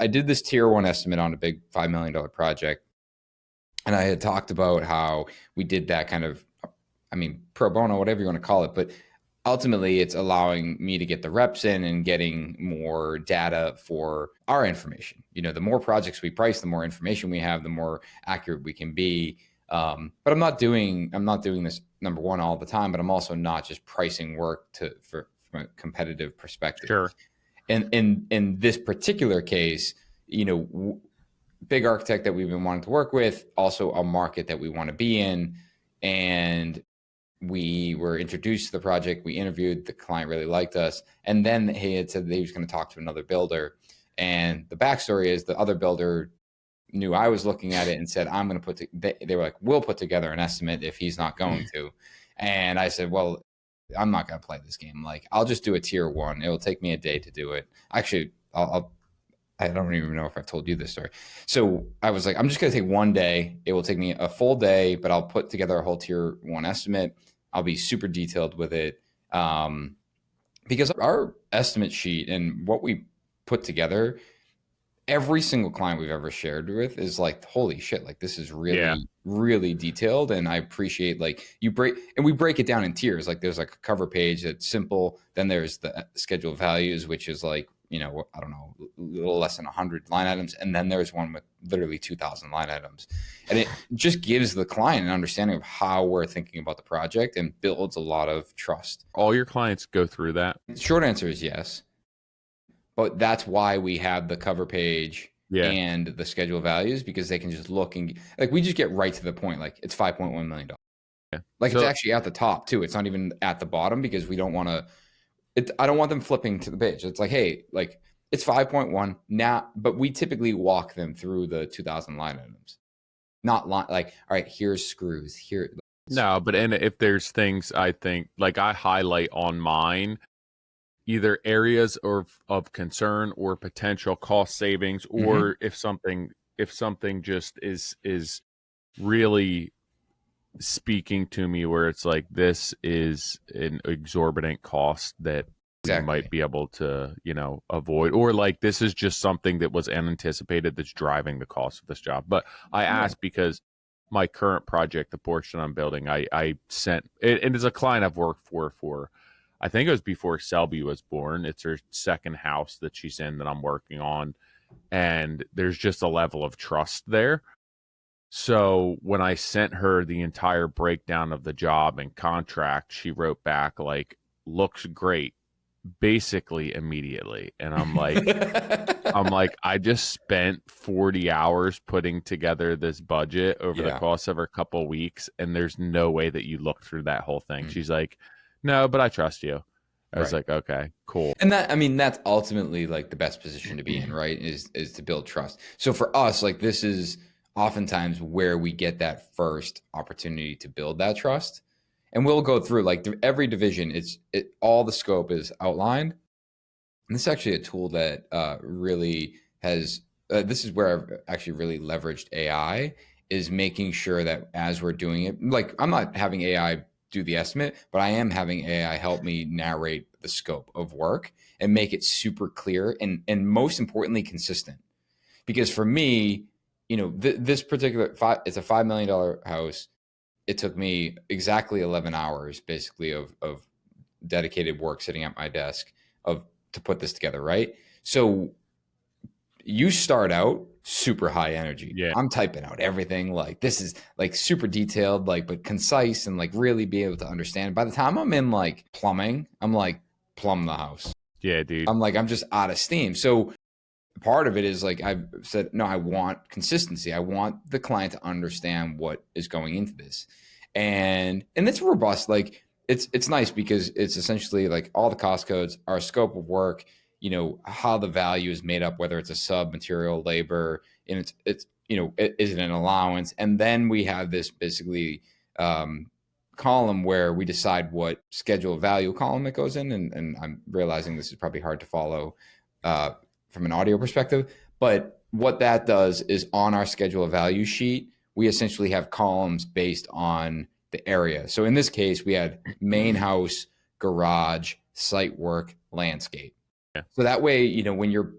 I did this tier 1 estimate on a big $5 million project. And I had talked about how we did that kind of, I mean, pro bono, whatever you want to call it. But ultimately, it's allowing me to get the reps in and getting more data for our information. The more projects we price, the more information we have, the more accurate we can be. But I'm not doing this, number one, all the time, but I'm also not just pricing work from a competitive perspective. Sure. And in this particular case, big architect that we've been wanting to work with, also a market that we want to be in. And we were introduced to the project. We interviewed, the client really liked us. And then he had said that he was going to talk to another builder. And the backstory is the other builder knew I was looking at it and said, I'm going to they were like, we'll put together an estimate if he's not going to. And I said, well, I'm not going to play this game. Like, I'll just do a tier 1. It will take me a day to do it. Actually, I don't even know if I've told you this story. So I was like, I'm just going to take one day. It will take me a full day, but I'll put together a whole tier 1 estimate. I'll be super detailed with it. Because our estimate sheet and what we put together, every single client we've ever shared with is like, holy shit, like this is really, really detailed. And I appreciate like we break it down in tiers. Like there's like a cover page that's simple. Then there's the schedule of values, which is like, I don't know, a little less than 100 line items. And then there's one with literally 2,000 line items. And it just gives the client an understanding of how we're thinking about the project and builds a lot of trust. All your clients go through that? Short answer is yes. But that's why we have the cover page and the schedule of values, because they can just look and like, we just get right to the point. Like it's $5.1 million. Yeah. Like so, it's actually at the top too. It's not even at the bottom because we don't want to, I don't want them flipping to the page. It's like, hey, like it's 5.1 now, but we typically walk them through the 2,000 line items, not like, all right, here's screws here. No, but and if there's things I think like I highlight on mine, either areas of concern or potential cost savings, or if something just is really speaking to me where it's like, this is an exorbitant cost that you might be able to, avoid, or like this is just something that was unanticipated that's driving the cost of this job. But I asked because my current project, the portion I'm building, I sent it, and it's a client I've worked for I think it was before Selby was born. It's her second house that she's in that I'm working on. And there's just a level of trust there. So when I sent her the entire breakdown of the job and contract, she wrote back like, looks great, basically immediately. And I'm like, I just spent 40 hours putting together this budget over the course of a couple of weeks, and there's no way that you looked through that whole thing. She's like, no, but I trust you. I was like, okay, cool. And that's ultimately like the best position to be in, right? Is to build trust. So for us, like this is oftentimes where we get that first opportunity to build that trust. And we'll go through like every division, all the scope is outlined. And this is actually a tool that really has, this is where I've actually really leveraged AI, is making sure that as we're doing it, like I'm not having AI do the estimate, but I am having AI help me narrate the scope of work and make it super clear and most importantly, consistent. Because for me, this particular it's a $5 million house. It took me exactly 11 hours basically of dedicated work sitting at my desk to put this together, right? So you start out super high energy. Yeah. I'm typing out everything. Like this is like super detailed, like, but concise and like really be able to understand. By the time I'm in like plumbing, I'm like, plumb the house. Yeah, dude. I'm just out of steam. So part of it is like, I've said, no, I want consistency. I want the client to understand what is going into this. And it's robust. Like it's nice because it's essentially like all the cost codes, our scope of work, how the value is made up, whether it's a sub, material, labor, and it's is it an allowance? And then we have this basically column where we decide what schedule of value column it goes in. And I'm realizing this is probably hard to follow from an audio perspective, but what that does is on our schedule of value sheet, we essentially have columns based on the area. So in this case, we had main house, garage, site work, landscape. So that way, when you're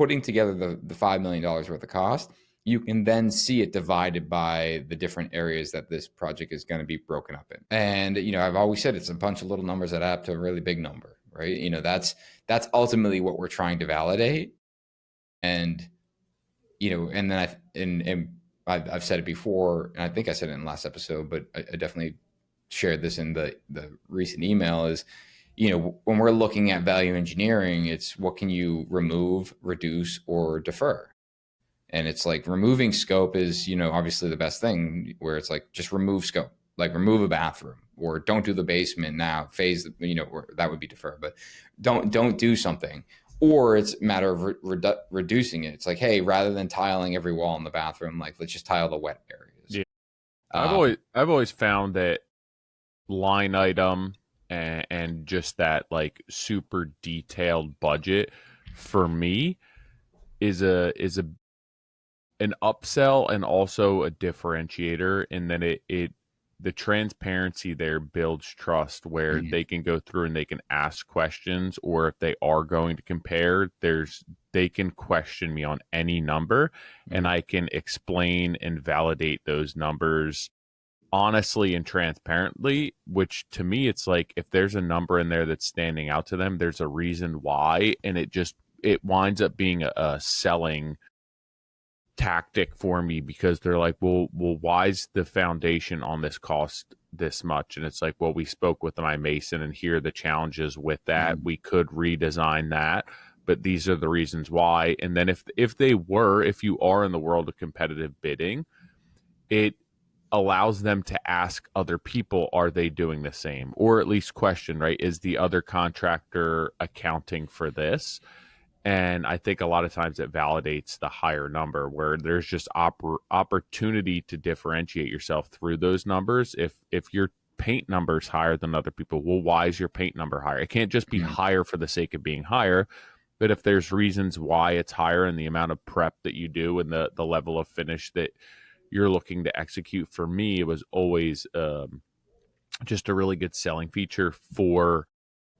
putting together the $5 million worth of cost, you can then see it divided by the different areas that this project is going to be broken up in. And, I've always said it's a bunch of little numbers that add up to a really big number, right? That's ultimately what we're trying to validate. And, and then I've said it before, and I think I said it in the last episode, but I definitely shared this in the recent email is, when we're looking at value engineering, it's what can you remove, reduce, or defer? And it's like removing scope is, obviously the best thing, where it's like just remove scope, like remove a bathroom, or don't do the basement now, phase, or that would be defer, but don't do something. Or it's a matter of reducing it. It's like, hey, rather than tiling every wall in the bathroom, like let's just tile the wet areas. Yeah. I've always found that line item and just that like super detailed budget for me is an upsell and also a differentiator, and then it the transparency there builds trust, where they can go through and they can ask questions, or if they are going to compare, they can question me on any number, and I can explain and validate those numbers honestly and transparently, which to me, it's like, if there's a number in there that's standing out to them, there's a reason why, and it winds up being a selling tactic for me, because they're like, well, why's the foundation on this cost this much? And it's like, well, we spoke with my mason, and here are the challenges with that. We could redesign that, but these are the reasons why. And then if you are in the world of competitive bidding, it allows them to ask other people, are they doing the same? Or at least question, right? Is the other contractor accounting for this? And I think a lot of times it validates the higher number, where there's just opportunity to differentiate yourself through those numbers. If your paint number is higher than other people, well, why is your paint number higher? It can't just be higher for the sake of being higher. But if there's reasons why it's higher, and the amount of prep that you do, and the level of finish that you're looking to execute, for me, it was always just a really good selling feature for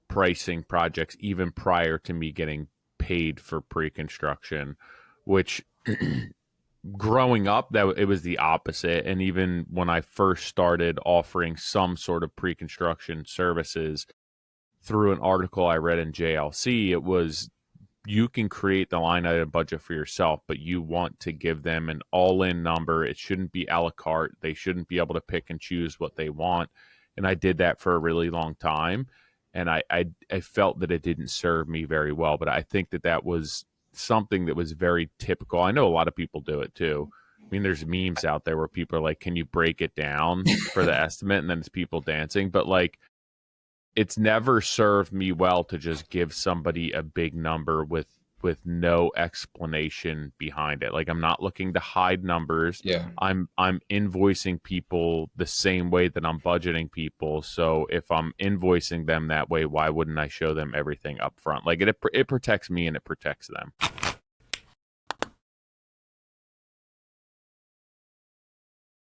pricing projects, even prior to me getting paid for pre-construction, which growing up, that it was the opposite. And even when I first started offering some sort of pre-construction services through an article I read in JLC, it was, you can create the line item budget for yourself, but you want to give them an all-in number. It shouldn't be a la carte. They shouldn't be able to pick and choose what they want. And I did that for a really long time, and I felt that it didn't serve me very well. But I think that was something that was very typical. I know a lot of people do it too. I mean, there's memes out there where people are like, can you break it down for the estimate? And then it's people dancing. But like, it's never served me well to just give somebody a big number with no explanation behind it. Like, I'm not looking to hide numbers. Yeah. I'm invoicing people the same way that I'm budgeting people. So if I'm invoicing them that way, why wouldn't I show them everything up front? Like, it protects me and it protects them.